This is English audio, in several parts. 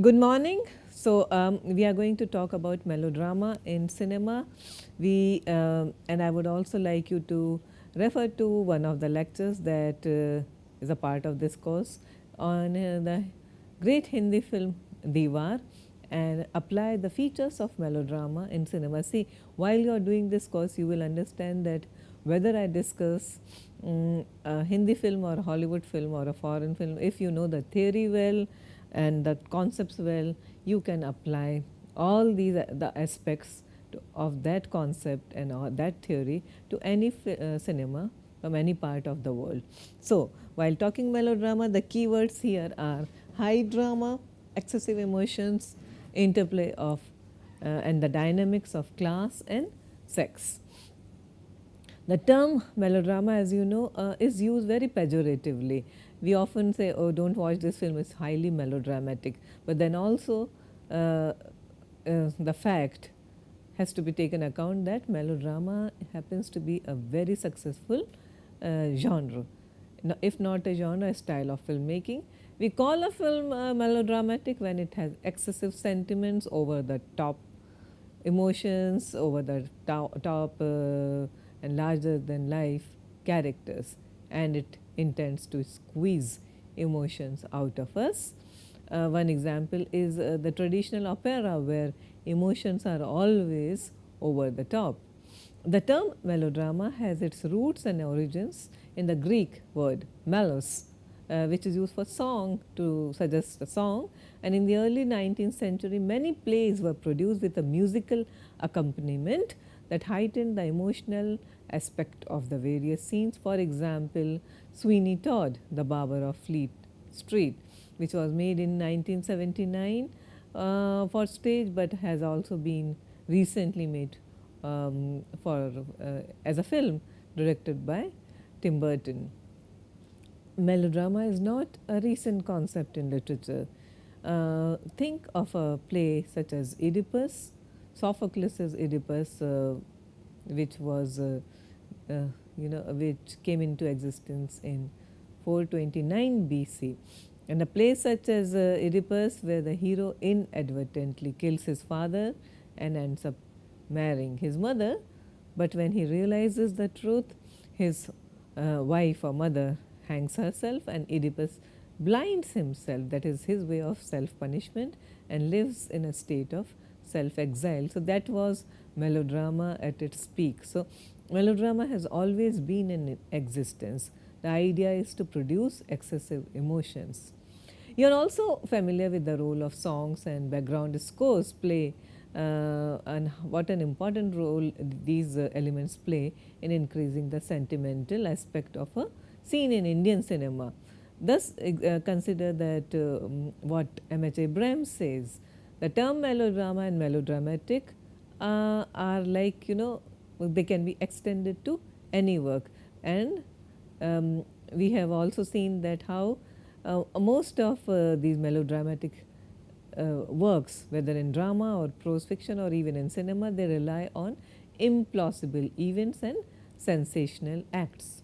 Good morning. We are going to talk about melodrama in cinema. And I would also like you to refer to one of the lectures that is a part of this course on the great Hindi film Diwar and apply the features of melodrama in cinema. See, while you are doing this course, you will understand that whether I discuss a Hindi film or a Hollywood film or a foreign film, if you know the theory well and the concepts well, you can apply all these the aspects of that concept and that theory to any cinema from any part of the world. So, while talking melodrama, the keywords here are high drama, excessive emotions, interplay of and the dynamics of class and sex. The term melodrama, as you know, is used very pejoratively. We often say, oh, don't watch this film, it's highly melodramatic. But then also, the fact has to be taken account that melodrama happens to be a very successful genre. Now, if not a genre, a style of filmmaking. We call a film melodramatic when it has excessive sentiments, over the top emotions, over the top and larger than life characters, and it intends to squeeze emotions out of us. One example is the traditional opera, where emotions are always over the top. The term melodrama has its roots and origins in the Greek word melos, which is used for song to suggest a song. And in the early 19th century, many plays were produced with a musical accompaniment that heightened the emotional aspect of the various scenes. For example, Sweeney Todd, the Barber of Fleet Street, which was made in 1979 for stage, but has also been recently made as a film directed by Tim Burton. Melodrama is not a recent concept in literature. Think of a play such as Oedipus, Sophocles' Oedipus, which was which came into existence in 429 BC. And a play such as Oedipus, where the hero inadvertently kills his father and ends up marrying his mother, but when he realizes the truth, his wife or mother hangs herself, and Oedipus blinds himself. That is his way of self punishment, and lives in a state of self exile. So, that was melodrama at its peak. So, melodrama has always been in existence. The idea is to produce excessive emotions. You are also familiar with the role of songs and background scores play and what an important role these elements play in increasing the sentimental aspect of a scene in Indian cinema. Thus, consider that what M.H. Abrams says, the term melodrama and melodramatic are like, they can be extended to any work. And we have also seen that how most of these melodramatic works, whether in drama or prose fiction or even in cinema, they rely on implausible events and sensational acts.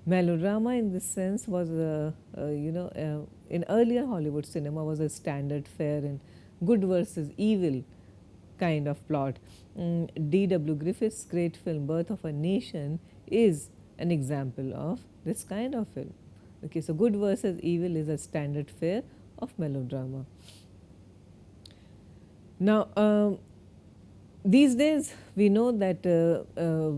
Melodrama, in this sense, was in earlier Hollywood cinema was a standard fare in good versus evil kind of plot. D.W. Griffith's great film Birth of a Nation is an example of this kind of film. Okay, so good versus evil is a standard fare of melodrama. Now, these days we know that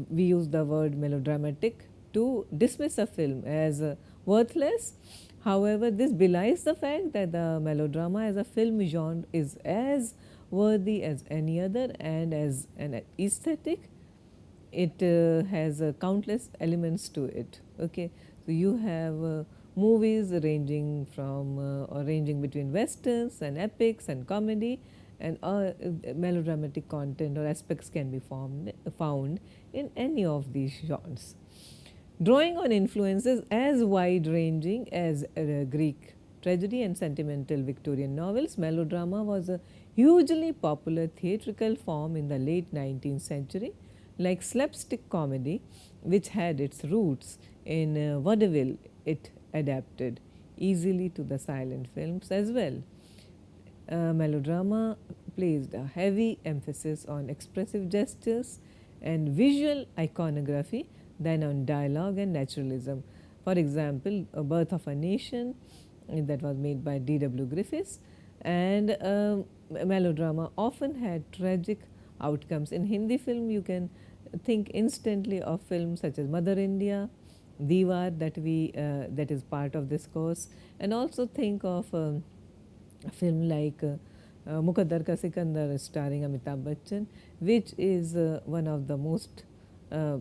we use the word melodramatic to dismiss a film as worthless. However, this belies the fact that the melodrama as a film genre is as worthy as any other, and as an aesthetic it has countless elements to it. Okay, so you have movies ranging from or ranging between westerns and epics and comedy, and melodramatic content or aspects can be found in any of these genres. Drawing on influences as wide ranging as Greek tragedy and sentimental Victorian novels, melodrama was a hugely popular theatrical form in the late 19th century, like slapstick comedy, which had its roots in vaudeville. It adapted easily to the silent films as well. Melodrama placed a heavy emphasis on expressive gestures and visual iconography than on dialogue and naturalism. For example, A Birth of a Nation, that was made by D.W. Griffiths, and melodrama often had tragic outcomes. In Hindi film, you can think instantly of films such as Mother India, Diwar, that is part of this course, and also think of a film like Mukaddar Ka Sikandar starring Amitabh Bachchan, which is one of the most uh,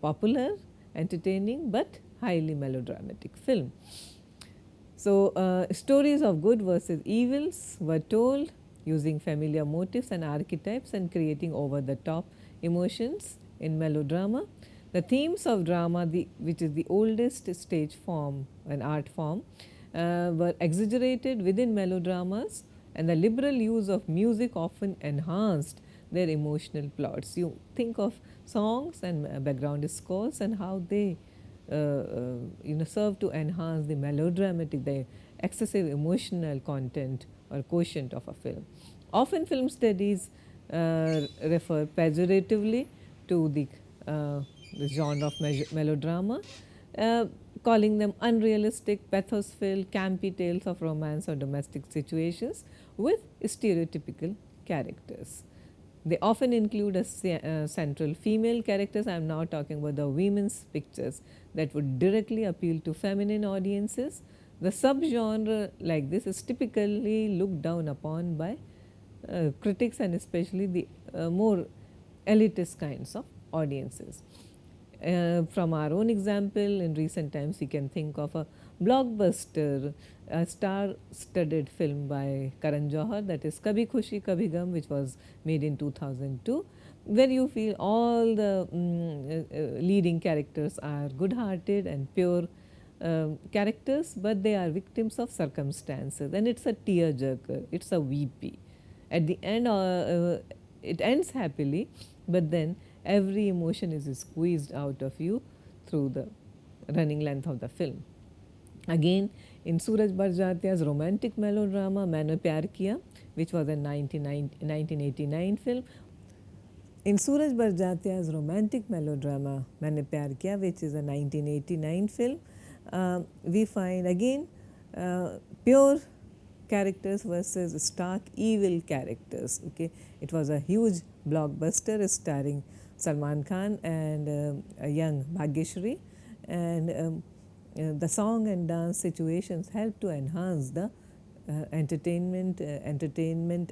popular, entertaining but highly melodramatic film. So, stories of good versus evils were told using familiar motifs and archetypes and creating over the top emotions in melodrama. The themes of drama, which is the oldest stage form, an art form, were exaggerated within melodramas, and the liberal use of music often enhanced their emotional plots. You think of songs and background scores and how they serve to enhance the melodramatic, the excessive emotional content or quotient of a film. Often film studies refer pejoratively to the genre of melodrama, calling them unrealistic, pathos-filled, campy tales of romance or domestic situations with stereotypical characters. They often include a central female characters. I am now talking about the women's pictures that would directly appeal to feminine audiences. The subgenre like this is typically looked down upon by critics and especially the more elitist kinds of audiences. From our own example, in recent times, we can think of a blockbuster, a star-studded film by Karan Johar, that is Kabhi Khushi Kabhi Gham, which was made in 2002, where you feel all the leading characters are good-hearted and pure characters, but they are victims of circumstances, and it's a tearjerker, it's a weepy. At the end, it ends happily, but then every emotion is squeezed out of you through the running length of the film. Again, in Suraj Barjatia's romantic melodrama Maine Pyaar Kiya, which was a 1989 film. In Suraj Barjatia's romantic melodrama Maine Pyaar Kiya, which is a 1989 film, we find again pure characters versus stark evil characters. Okay, it was a huge blockbuster starring Salman Khan and a young Bhagyashree, and the song and dance situations helped to enhance the entertainment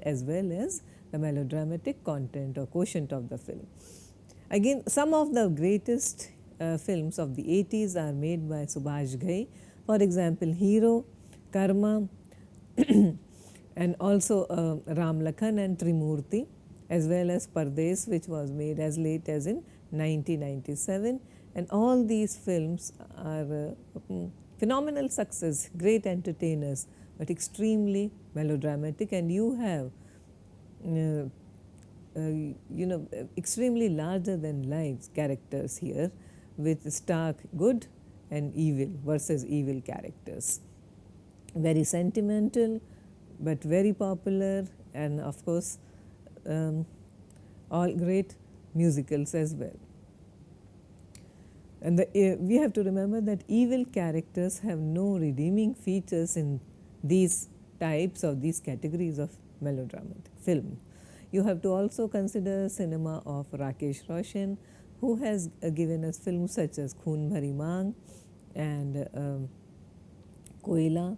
as well as the melodramatic content or quotient of the film. Again, some of the greatest films of the 80s are made by Subhash Ghai. For example, Hero, Karma, and also Ram Lakhan and Trimurti, as well as Pardes, which was made as late as in 1997. And all these films are phenomenal success, great entertainers, but extremely melodramatic, and you have extremely larger than life characters here with stark good and evil versus evil characters. Very sentimental but very popular, and of course all great musicals as well. And we have to remember that evil characters have no redeeming features in these types of these categories of melodramatic film. You have to also consider cinema of Rakesh Roshan, who has given us films such as Khoon Bhari Maang and Koila,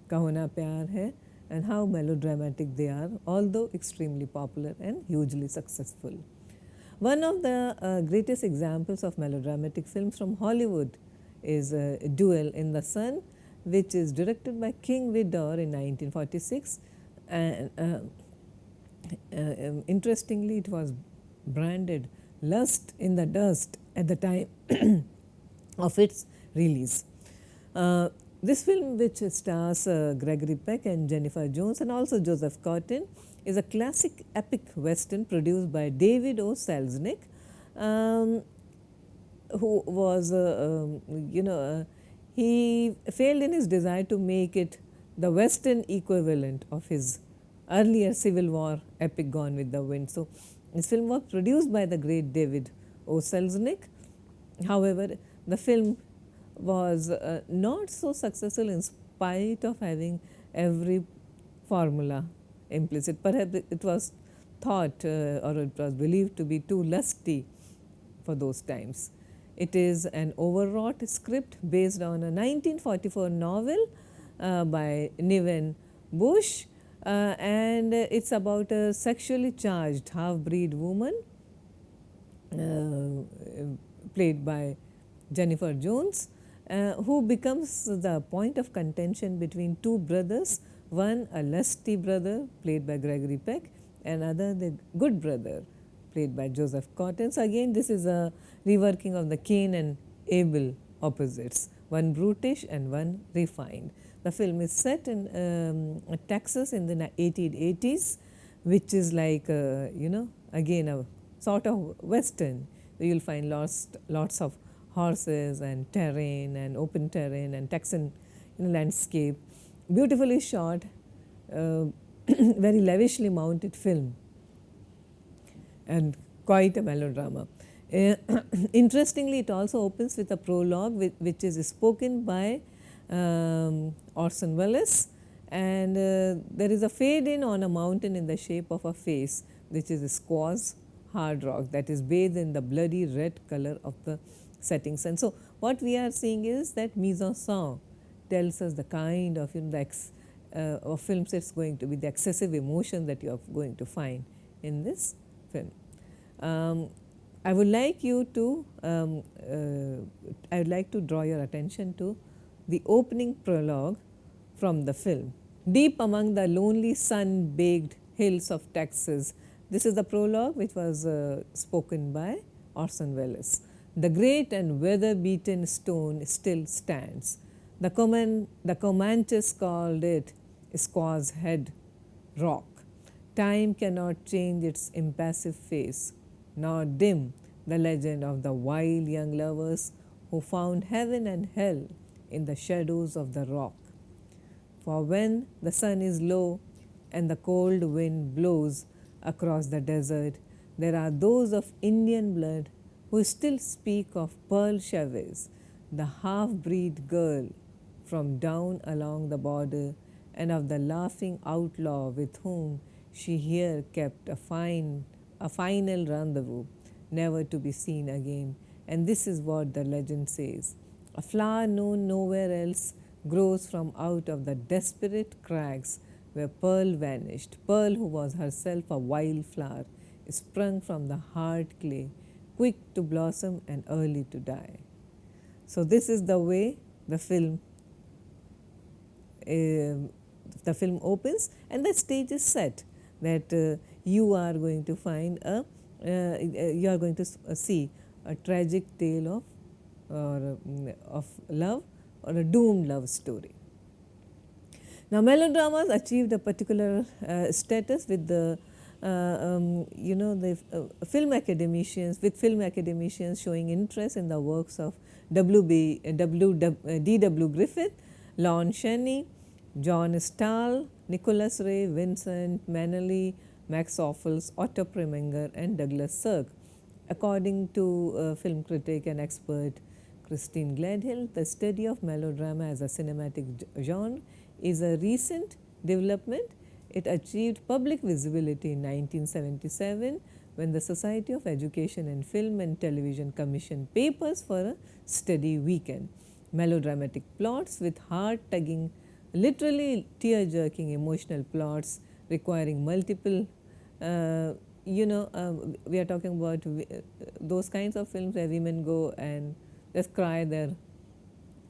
Kaho Na Pyaar Hai, and how melodramatic they are, although extremely popular and hugely successful. One of the greatest examples of melodramatic films from Hollywood is Duel in the Sun, which is directed by King Vidor in 1946. And interestingly, it was branded Lust in the Dust at the time of its release. This film, which stars Gregory Peck and Jennifer Jones and also Joseph Cotten, is a classic epic western produced by David O. Selznick, who was, he failed in his desire to make it the western equivalent of his earlier Civil War epic Gone with the Wind. So this film was produced by the great David O. Selznick. However, the film was not so successful in spite of having every formula implicit. Perhaps it was thought or it was believed to be too lusty for those times. It is an overwrought script based on a 1944 novel by Niven Bush, and it's about a sexually charged half-breed woman played by Jennifer Jones, who becomes the point of contention between two brothers, one a lusty brother played by Gregory Peck, and other the good brother played by Joseph Cotten. So again, this is a reworking of the Cain and Abel opposites, one brutish and one refined. The film is set in Texas in the 1880s, which is like again a sort of western. You will find lots of horses and terrain and open terrain and Texan landscape, beautifully shot, very lavishly mounted film, and quite a melodrama. Interestingly, it also opens with a prologue which is spoken by Orson Welles, and there is a fade in on a mountain in the shape of a face, which is a squash hard rock that is bathed in the bloody red color of the setting sun. So what we are seeing is that mise-en-scène tells us the kind of of films it's going to be, the excessive emotion that you are going to find in this film. I would like you to I would like to draw your attention to the opening prologue from the film. Deep among the lonely sun-baked hills of Texas, this is the prologue which was spoken by Orson Welles. The great and weather-beaten stone still stands. The Comanches called it Squaw's Head Rock. Time cannot change its impassive face, nor dim the legend of the wild young lovers who found heaven and hell in the shadows of the rock. For when the sun is low and the cold wind blows across the desert, there are those of Indian blood who still speak of Pearl Chavez, the half-breed girl from down along the border, and of the laughing outlaw with whom she here kept a final rendezvous, never to be seen again. And this is what the legend says. A flower known nowhere else grows from out of the desperate crags where Pearl vanished. Pearl, who was herself a wild flower, sprung from the hard clay, quick to blossom and early to die. So this is the way the film opens, and the stage is set that you are going to find you are going to see a tragic tale of love or a doomed love story. Now, melodramas achieved a particular status with the film academicians showing interest in the works of D.W. Griffith, Lon Chaney, John Stahl, Nicholas Ray, Vincent Manley, Max Ophuls, Otto Preminger, and Douglas Sirk. According to film critic and expert Christine Gladhill, the study of melodrama as a cinematic genre is a recent development. It achieved public visibility in 1977 when the Society of Education in Film and Television commissioned papers for a study weekend. Melodramatic plots with heart-tugging, literally tear-jerking emotional plots requiring multiple we are talking about those kinds of films where women go and just cry their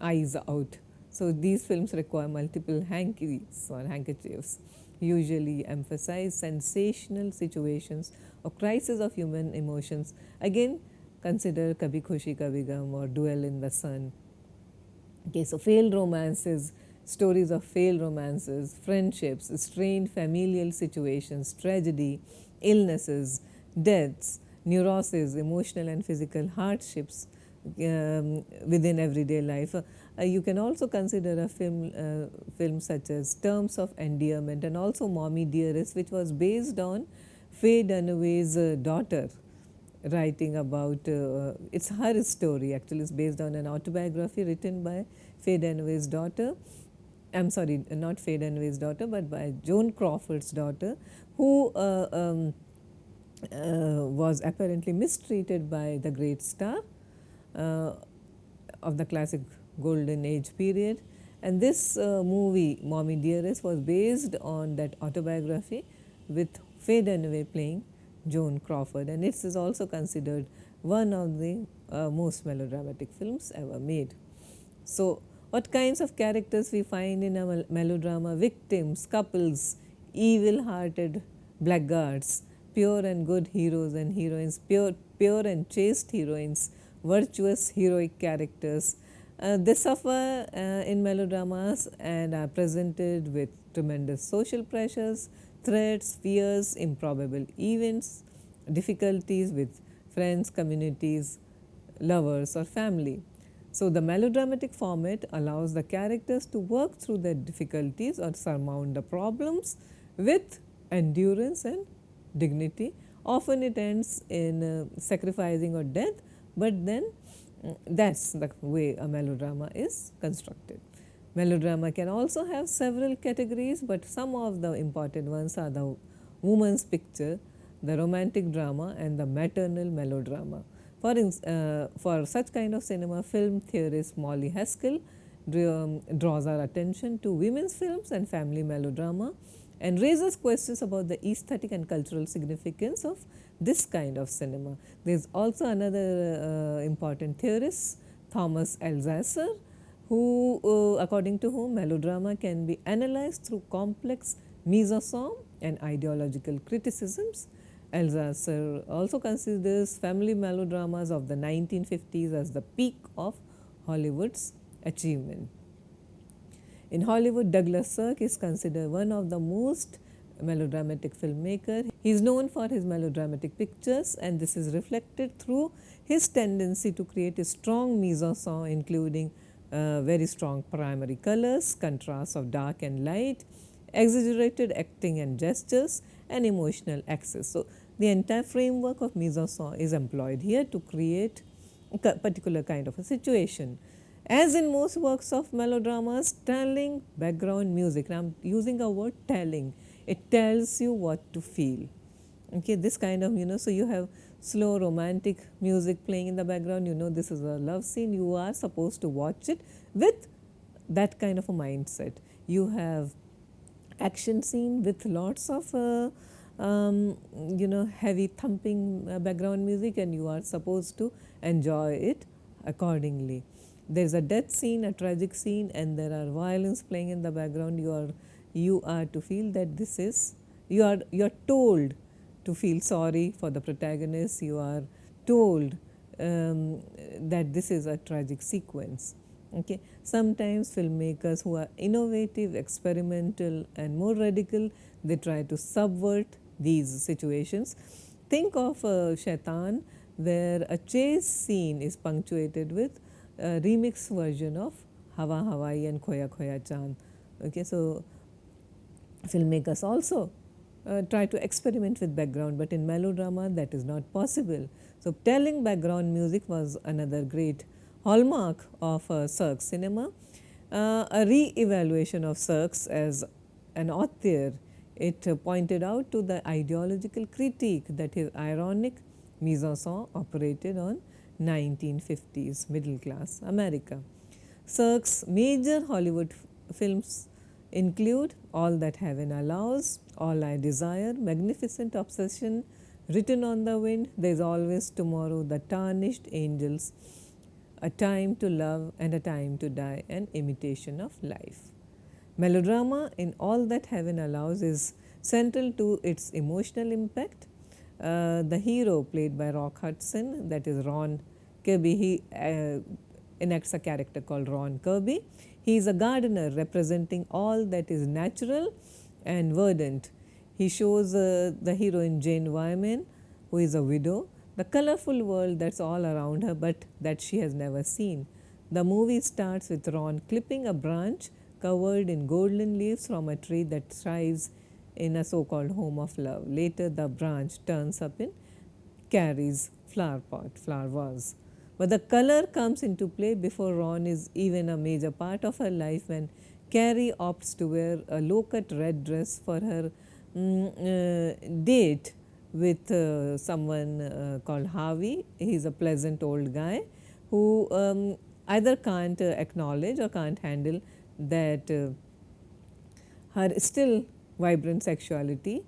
eyes out. So these films require multiple hankies or handkerchiefs, usually emphasize sensational situations or crisis of human emotions. Again, consider Kabhi Khushi Kabhi Gham or Duel in the Sun. Okay, so failed romances, stories of failed romances, friendships, strained familial situations, tragedy, illnesses, deaths, neuroses, emotional and physical hardships within everyday life. You can also consider a film such as Terms of Endearment and also Mommy Dearest, which was based on Faye Dunaway's daughter, writing about it's her story. Actually, it's based on an autobiography written by Faye Dunaway's daughter. I'm sorry, not Faye Dunaway's daughter, but by Joan Crawford's daughter, who was apparently mistreated by the great star uh, of the classic golden age period. And this movie, Mommy Dearest, was based on that autobiography with Faye Dunaway playing Joan Crawford. And it is also considered one of the most melodramatic films ever made. So, what kinds of characters we find in a melodrama? Victims, couples, evil-hearted blackguards, pure and good heroes and heroines, pure and chaste heroines, virtuous heroic characters. They suffer in melodramas and are presented with tremendous social pressures, threats, fears, improbable events, difficulties with friends, communities, lovers or family. So, the melodramatic format allows the characters to work through their difficulties or surmount the problems with endurance and dignity. Often it ends in sacrificing or death, but then that's the way a melodrama is constructed. Melodrama can also have several categories, but some of the important ones are the woman's picture, the romantic drama and the maternal melodrama. For such kind of cinema, film theorist Molly Haskell draws our attention to women's films and family melodrama and raises questions about the aesthetic and cultural significance of this kind of cinema. There is also another important theorist, Thomas Althusser, who, according to whom melodrama can be analyzed through complex mise-en-scène and ideological criticisms. Althusser also considers family melodramas of the 1950s as the peak of Hollywood's achievement. In Hollywood, Douglas Sirk is considered one of the most melodramatic filmmaker. He is known for his melodramatic pictures, and this is reflected through his tendency to create a strong mise-en-scène, including very strong primary colors, contrasts of dark and light, exaggerated acting and gestures, and emotional access. So, the entire framework of mise-en-scène is employed here to create a particular kind of a situation. As in most works of melodramas, telling background music, now I am using a word telling, it tells you what to feel. Okay, this kind of, so you have slow romantic music playing in the background, this is a love scene, you are supposed to watch it with that kind of a mindset. You have action scene with lots of heavy thumping background music, and you are supposed to enjoy it accordingly. There is a death scene, a tragic scene, and there are violins playing in the background. You are to feel that this is, you are told to feel sorry for the protagonist. You are told that this is a tragic sequence. Okay. Sometimes filmmakers who are innovative, experimental and more radical, they try to subvert these situations. Think of Shaitan, where a chase scene is punctuated with a remix version of Hawa Hawaii and Khoya Khoya Chand. Okay, so filmmakers also try to experiment with background, but in melodrama that is not possible. So, telling background music was another great hallmark of Sirk's cinema. A re-evaluation of Sirk's as an author, it pointed out to the ideological critique that his ironic mise-en-scène operated on 1950s middle class America. Sirk's major Hollywood films include All That Heaven Allows, All I Desire, Magnificent Obsession, Written on the Wind, There is Always Tomorrow, The Tarnished Angels, A Time to Love and A Time to Die, and Imitation of Life. Melodrama in All That Heaven Allows is central to its emotional impact. The hero, played by Rock Hudson, that is Ron Kirby, he enacts a character called Ron Kirby. He is a gardener representing all that is natural and verdant. He shows the heroine Jane Wyman, who is a widow, the colorful world that's all around her but that she has never seen. The movie starts with Ron clipping a branch covered in golden leaves from a tree that thrives in a so called home of love. Later, the branch turns up in Carrie's flower vase. But the color comes into play before Ron is even a major part of her life when Carrie opts to wear a low cut red dress for her date with someone called Harvey. He's a pleasant old guy who either can't acknowledge or can't handle that her still vibrant sexuality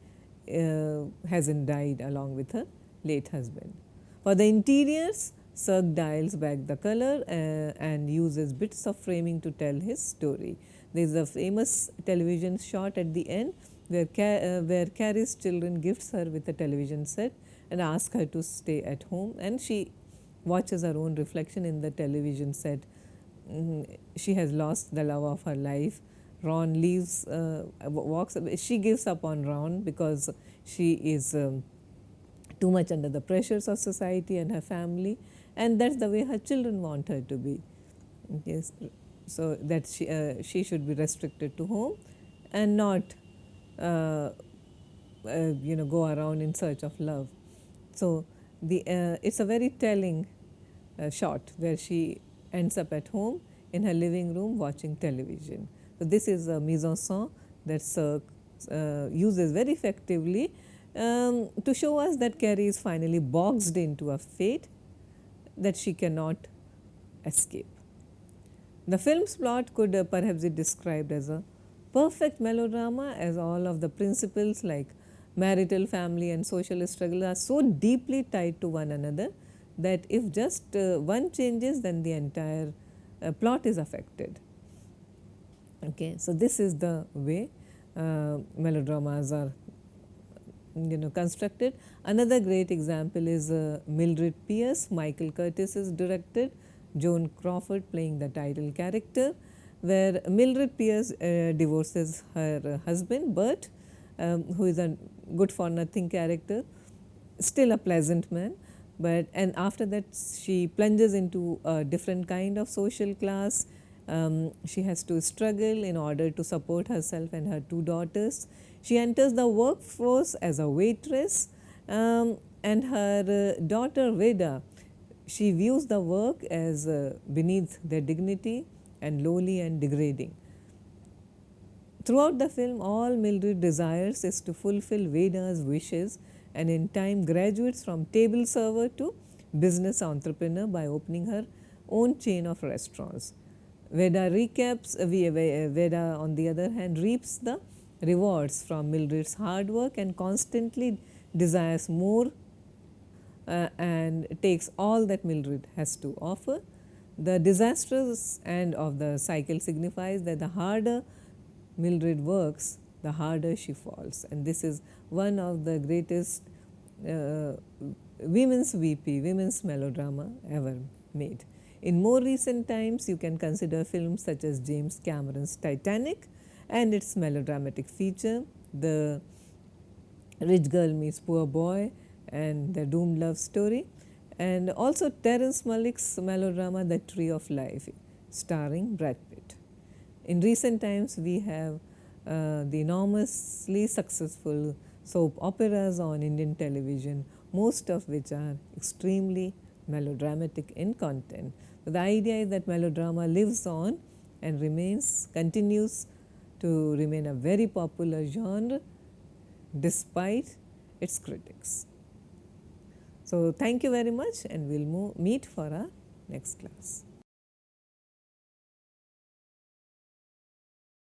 hasn't died along with her late husband. For the interiors, Sirk dials back the color and uses bits of framing to tell his story. There is a famous television shot at the end where Carrie's children gifts her with a television set and ask her to stay at home, and she watches her own reflection in the television set. She has lost the love of her life. Ron leaves, walks away. She gives up on Ron because she is too much under the pressures of society and her family, and that's the way her children want her to be. Yes, so that she should be restricted to home and not go around in search of love. So it's a very telling shot where she ends up at home in her living room watching television. So this is a mise-en-scène that Sirk uses very effectively to show us that Carrie is finally boxed into a fate that she cannot escape. The film's plot could perhaps be described as a perfect melodrama, as all of the principles like marital, family and social struggle are so deeply tied to one another that if just one changes, then the entire plot is affected. Okay, so this is the way melodramas are constructed. Another great example is Mildred Pierce. Michael Curtis is directed, Joan Crawford playing the title character, where Mildred Pierce divorces her husband Bert, who is a good for nothing character, still a pleasant man, and after that she plunges into a different kind of social class. She has to struggle in order to support herself and her two daughters. She enters the workforce as a waitress, and her daughter Veda, she views the work as beneath their dignity and lowly and degrading. Throughout the film, all Mildred desires is to fulfill Veda's wishes and in time graduates from table server to business entrepreneur by opening her own chain of restaurants. Veda on the other hand reaps the rewards from Mildred's hard work and constantly desires more and takes all that Mildred has to offer. The disastrous end of the cycle signifies that the harder Mildred works, the harder she falls, and this is one of the greatest women's melodrama ever made. In more recent times, you can consider films such as James Cameron's Titanic and its melodramatic feature, The Rich Girl Meets Poor Boy and The Doomed Love Story, and also Terrence Malick's melodrama The Tree of Life, starring Brad Pitt. In recent times, we have the enormously successful soap operas on Indian television, most of which are extremely melodramatic in content. The idea is that melodrama lives on and continues to remain a very popular genre despite its critics. So, thank you very much, and we will meet for our next class.